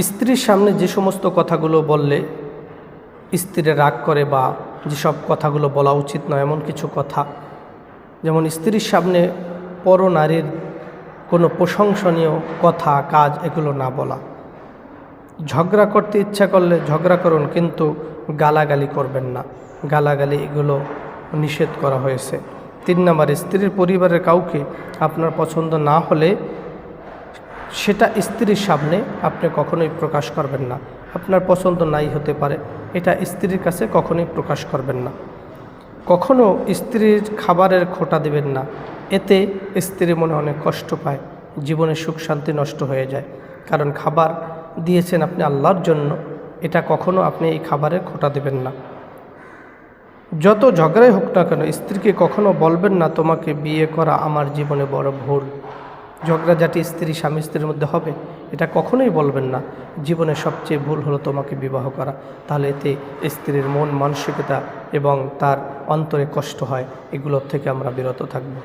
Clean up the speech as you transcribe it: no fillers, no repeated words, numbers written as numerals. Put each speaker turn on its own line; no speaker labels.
স্ত্রীর সামনে যে সমস্ত কথাগুলো বললে স্ত্রী রাগ করে বা যেসব কথাগুলো বলা উচিত নয় এমন কিছু কথা, যেমন স্ত্রীর সামনে পর নারীর কোনো প্রশংসনীয় কথা কাজ এগুলো না বলা। ঝগড়া করতে ইচ্ছা করলে ঝগড়া করুন, কিন্তু গালাগালি করবেন না। গালাগালি এগুলো নিষেধ করা হয়েছে। 3 নম্বরে, স্ত্রীর পরিবারের কাউকে আপনার পছন্দ না হলে সেটা স্ত্রীর সামনে আপনি কখনোই প্রকাশ করবেন না। আপনার পছন্দ নাই হতে পারে, এটা স্ত্রীর কাছে কখনোই প্রকাশ করবেন না। কখনো স্ত্রীর খাবারের খোঁটা দেবেন না, এতে স্ত্রী মনে অনেক কষ্ট পায়, জীবনের সুখ শান্তি নষ্ট হয়ে যায়। কারণ খাবার দিয়েছেন আপনি আল্লাহর জন্য, এটা কখনো আপনি এই খাবারের খোঁটা দেবেন না। যত ঝগড়াই হোক না কেন, স্ত্রীকে কখনো বলবেন না তোমাকে বিয়ে করা আমার জীবনে বড় ভুল। ঝগড়াঝাটি স্বামী স্ত্রীর মধ্যে হবে, এটা কখনোই বলবেন না জীবনে সবচেয়ে ভুল হলো তোমাকে বিবাহ করা। তাহলে এতে স্ত্রীর মন মানসিকতা এবং তার অন্তরে কষ্ট হয়, এগুলোর থেকে আমরা বিরত থাকব।